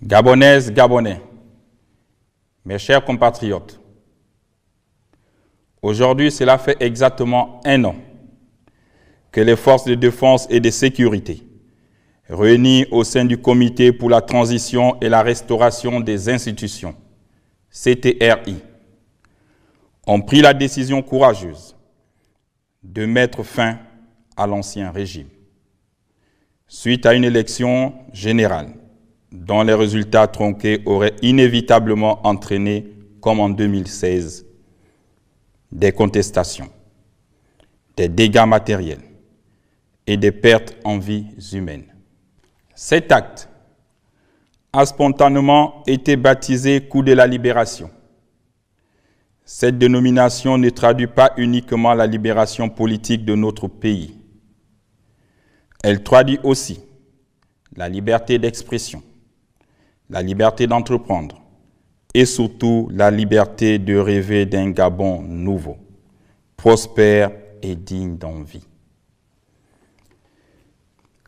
Gabonaises, Gabonais, mes chers compatriotes, aujourd'hui, cela fait exactement 1 an que les forces de défense et de sécurité, réunies au sein du Comité pour la transition et la restauration des institutions, CTRI, ont pris la décision courageuse de mettre fin à l'ancien régime, suite à une élection générale dont les résultats tronqués auraient inévitablement entraîné, comme en 2016, des contestations, des dégâts matériels et des pertes en vies humaines. Cet acte a spontanément été baptisé coup de la libération. Cette dénomination ne traduit pas uniquement la libération politique de notre pays. Elle traduit aussi la liberté d'expression, la liberté d'entreprendre et surtout la liberté de rêver d'un Gabon nouveau, prospère et digne d'envie.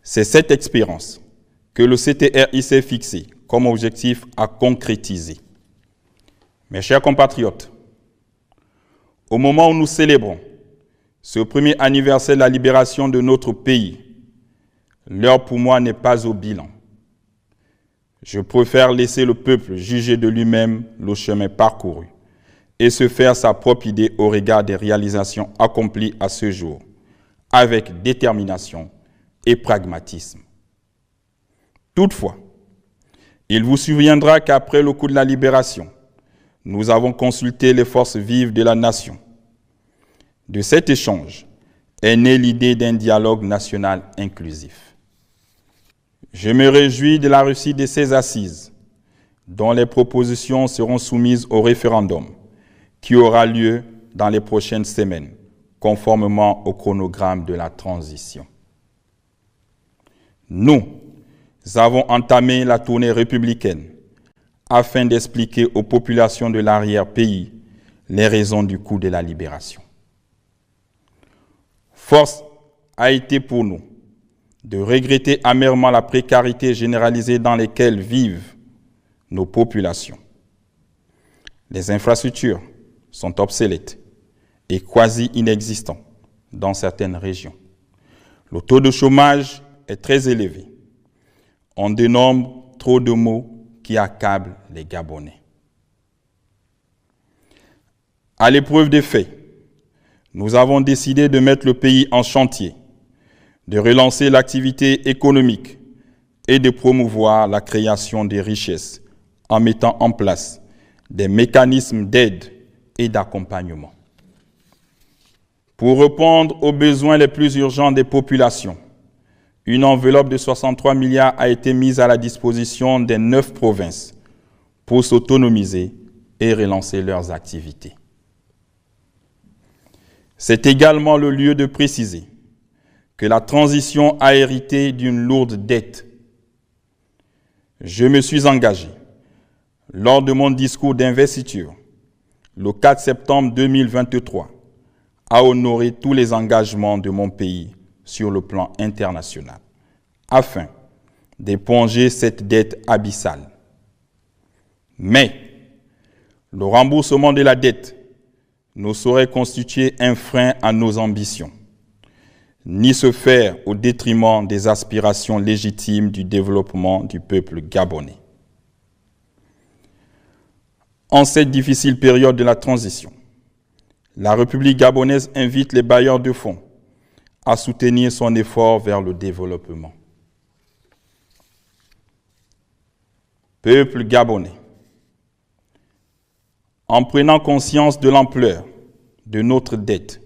C'est cette expérience que le CTRI s'est fixé comme objectif à concrétiser. Mes chers compatriotes, au moment où nous célébrons ce premier anniversaire de la libération de notre pays, l'heure pour moi n'est pas au bilan. Je préfère laisser le peuple juger de lui-même le chemin parcouru et se faire sa propre idée au regard des réalisations accomplies à ce jour, avec détermination et pragmatisme. Toutefois, il vous souviendra qu'après le coup de la libération, nous avons consulté les forces vives de la nation. De cet échange est née l'idée d'un dialogue national inclusif. Je me réjouis de la réussite de ces assises, dont les propositions seront soumises au référendum, qui aura lieu dans les prochaines semaines, conformément au chronogramme de la transition. Nous avons entamé la tournée républicaine afin d'expliquer aux populations de l'arrière-pays les raisons du coup de la libération. Force a été pour nous de regretter amèrement la précarité généralisée dans laquelle vivent nos populations. Les infrastructures sont obsolètes et quasi inexistantes dans certaines régions. Le taux de chômage est très élevé. On dénombre trop de maux qui accablent les Gabonais. À l'épreuve des faits, nous avons décidé de mettre le pays en chantier, de relancer l'activité économique et de promouvoir la création des richesses en mettant en place des mécanismes d'aide et d'accompagnement. Pour répondre aux besoins les plus urgents des populations, une enveloppe de 63 milliards a été mise à la disposition des 9 provinces pour s'autonomiser et relancer leurs activités. C'est également le lieu de préciser que la transition a hérité d'une lourde dette. Je me suis engagé, lors de mon discours d'investiture, le 4 septembre 2023, à honorer tous les engagements de mon pays sur le plan international, afin d'éponger cette dette abyssale. Mais le remboursement de la dette ne saurait constituer un frein à nos ambitions, ni se faire au détriment des aspirations légitimes du développement du peuple gabonais. En cette difficile période de la transition, la République gabonaise invite les bailleurs de fonds à soutenir son effort vers le développement. Peuple gabonais, en prenant conscience de l'ampleur de notre dette,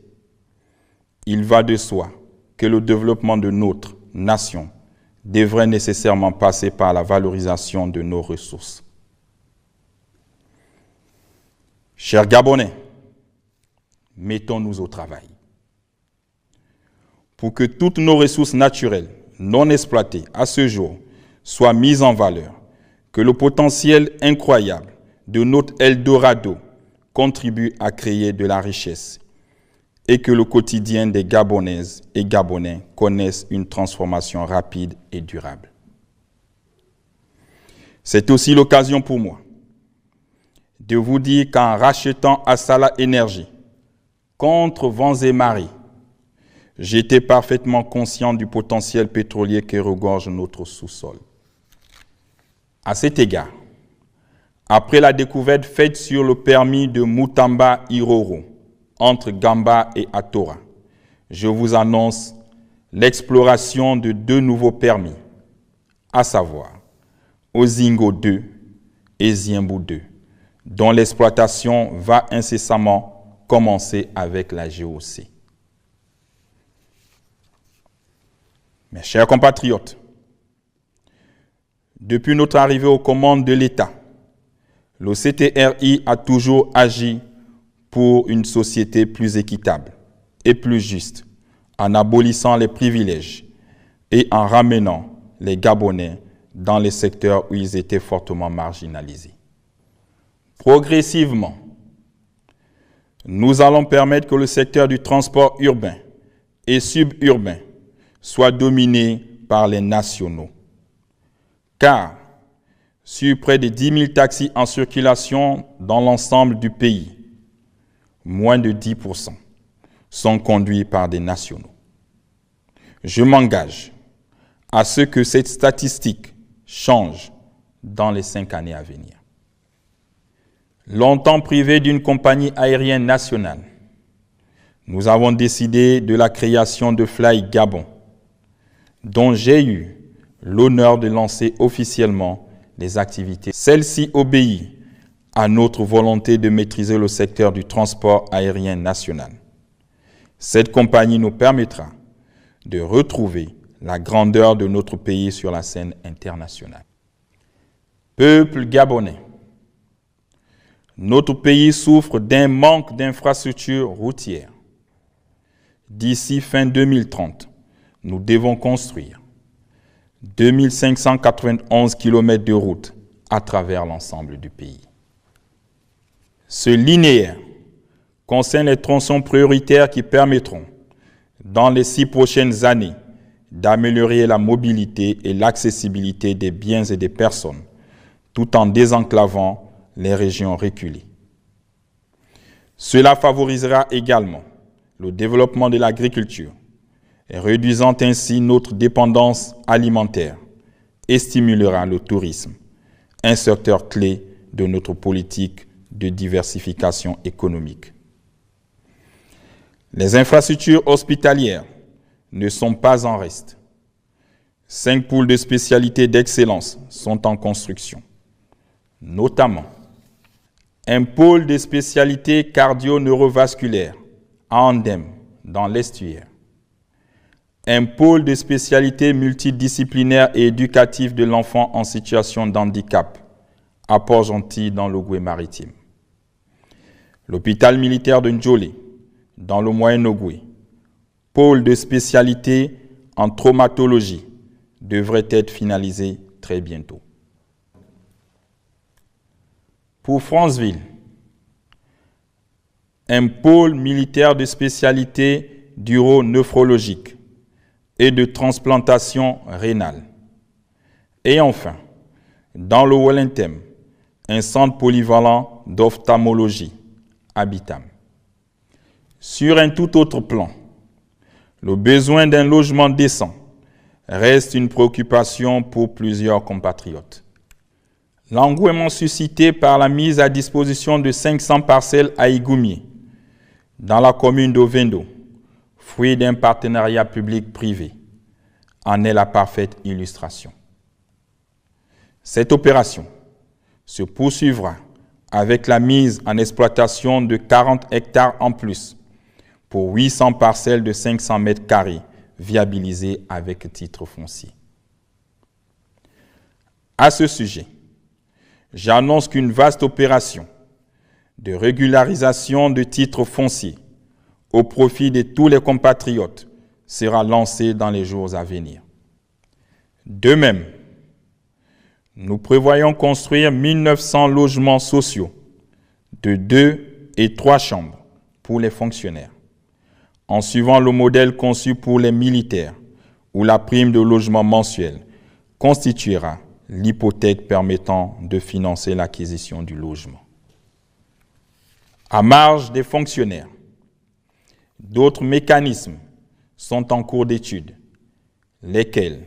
il va de soi que le développement de notre nation devrait nécessairement passer par la valorisation de nos ressources. Chers Gabonais, mettons-nous au travail pour que toutes nos ressources naturelles non exploitées à ce jour soient mises en valeur, que le potentiel incroyable de notre Eldorado contribue à créer de la richesse et que le quotidien des Gabonaises et Gabonais connaisse une transformation rapide et durable. C'est aussi l'occasion pour moi de vous dire qu'en rachetant Assala Énergie contre vents et marées, j'étais parfaitement conscient du potentiel pétrolier qui regorge notre sous-sol. À cet égard, après la découverte faite sur le permis de Mutamba-Iroro, entre Gamba et Atora, je vous annonce l'exploration de 2 nouveaux permis, à savoir Ozingo 2 et Ziembu 2, dont l'exploitation va incessamment commencer avec la GOC. Mes chers compatriotes, depuis notre arrivée aux commandes de l'État, le CTRI a toujours agi pour une société plus équitable et plus juste, en abolissant les privilèges et en ramenant les Gabonais dans les secteurs où ils étaient fortement marginalisés. Progressivement, nous allons permettre que le secteur du transport urbain et suburbain soit dominé par les nationaux. Car, sur près de 10 000 taxis en circulation dans l'ensemble du pays, moins de 10% sont conduits par des nationaux. Je m'engage à ce que cette statistique change dans les 5 années à venir. Longtemps privés d'une compagnie aérienne nationale, nous avons décidé de la création de Fly Gabon, dont j'ai eu l'honneur de lancer officiellement les activités. Celle-ci obéit à notre volonté de maîtriser le secteur du transport aérien national. Cette compagnie nous permettra de retrouver la grandeur de notre pays sur la scène internationale. Peuple gabonais, notre pays souffre d'un manque d'infrastructures routières. D'ici fin 2030, nous devons construire 2591 km de routes à travers l'ensemble du pays. Ce linéaire concerne les tronçons prioritaires qui permettront, dans les 6 prochaines années, d'améliorer la mobilité et l'accessibilité des biens et des personnes, tout en désenclavant les régions reculées. Cela favorisera également le développement de l'agriculture, réduisant ainsi notre dépendance alimentaire, et stimulera le tourisme, un secteur clé de notre politique de diversification économique. Les infrastructures hospitalières ne sont pas en reste. 5 pôles de spécialités d'excellence sont en construction, notamment un pôle de spécialité cardio-neurovasculaire à Andem, dans l'Estuaire, un pôle de spécialité multidisciplinaire et éducatif de l'enfant en situation de handicap à Port-Gentil, dans l'Ogooué maritime, l'hôpital militaire de Ndjolé, dans le Moyen-Ogooué, pôle de spécialité en traumatologie, devrait être finalisé très bientôt. Pour Franceville, un pôle militaire de spécialité d'uro-nephrologique et de transplantation rénale. Et enfin, dans le Wellington, un centre polyvalent d'ophtalmologie, Habitam. Sur un tout autre plan, le besoin d'un logement décent reste une préoccupation pour plusieurs compatriotes. L'engouement suscité par la mise à disposition de 500 parcelles à Igoumié, dans la commune d'Ovendo, fruit d'un partenariat public-privé, en est la parfaite illustration. Cette opération se poursuivra avec la mise en exploitation de 40 hectares en plus pour 800 parcelles de 500 mètres carrés viabilisées avec titre foncier. À ce sujet, j'annonce qu'une vaste opération de régularisation de titres fonciers au profit de tous les compatriotes sera lancée dans les jours à venir. De même, nous prévoyons construire 1900 logements sociaux de 2 et 3 chambres pour les fonctionnaires, en suivant le modèle conçu pour les militaires, où la prime de logement mensuel constituera l'hypothèque permettant de financer l'acquisition du logement. À marge des fonctionnaires, d'autres mécanismes sont en cours d'étude, lesquels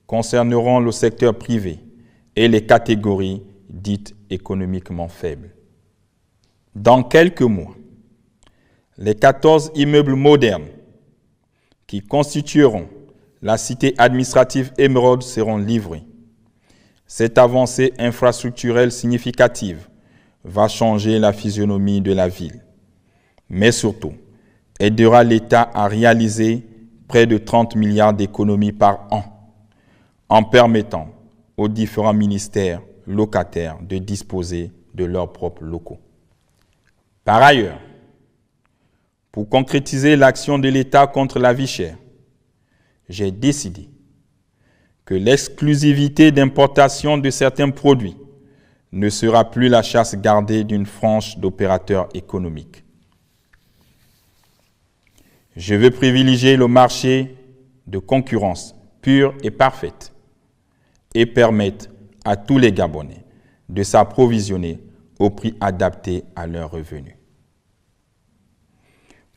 concerneront le secteur privé et les catégories dites économiquement faibles. Dans quelques mois, les 14 immeubles modernes qui constitueront la cité administrative Émeraude seront livrés. Cette avancée infrastructurelle significative va changer la physionomie de la ville, mais surtout aidera l'État à réaliser près de 30 milliards d'économies par an, en permettant aux différents ministères locataires de disposer de leurs propres locaux. Par ailleurs, pour concrétiser l'action de l'État contre la vie chère, j'ai décidé que l'exclusivité d'importation de certains produits ne sera plus la chasse gardée d'une frange d'opérateurs économiques. Je veux privilégier le marché de concurrence pure et parfaite et permettre à tous les Gabonais de s'approvisionner au prix adapté à leurs revenus.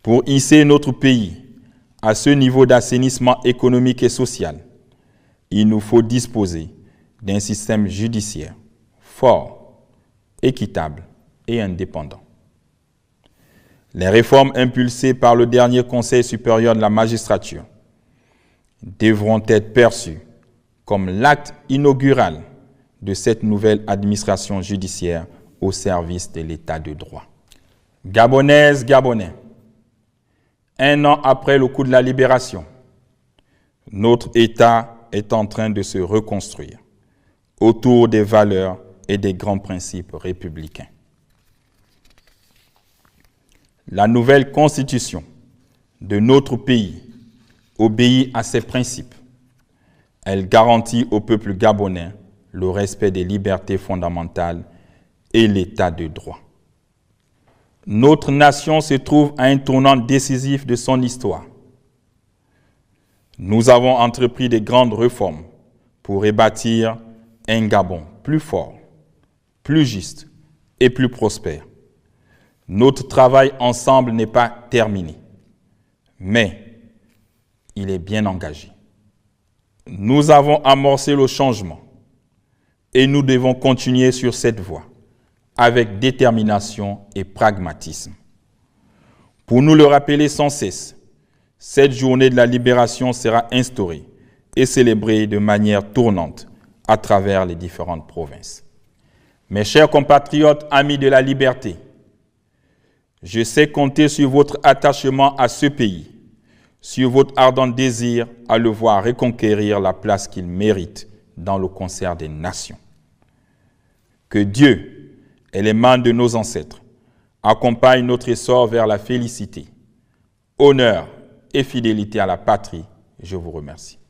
Pour hisser notre pays à ce niveau d'assainissement économique et social, il nous faut disposer d'un système judiciaire fort, équitable et indépendant. Les réformes impulsées par le dernier Conseil supérieur de la magistrature devront être perçues comme l'acte inaugural de cette nouvelle administration judiciaire au service de l'État de droit. Gabonaises, Gabonais, un an après le coup de la libération, notre État est en train de se reconstruire autour des valeurs et des grands principes républicains. La nouvelle constitution de notre pays obéit à ces principes. Elle garantit au peuple gabonais le respect des libertés fondamentales et l'état de droit. Notre nation se trouve à un tournant décisif de son histoire. Nous avons entrepris de grandes réformes pour rebâtir un Gabon plus fort, plus juste et plus prospère. Notre travail ensemble n'est pas terminé, mais il est bien engagé. Nous avons amorcé le changement et nous devons continuer sur cette voie avec détermination et pragmatisme. Pour nous le rappeler sans cesse, cette journée de la libération sera instaurée et célébrée de manière tournante à travers les différentes provinces. Mes chers compatriotes, amis de la liberté, je sais compter sur votre attachement à ce pays, sur votre ardent désir à le voir reconquérir la place qu'il mérite dans le concert des nations. Que Dieu et les mains de nos ancêtres accompagnent notre essor vers la félicité, honneur et fidélité à la patrie. Je vous remercie.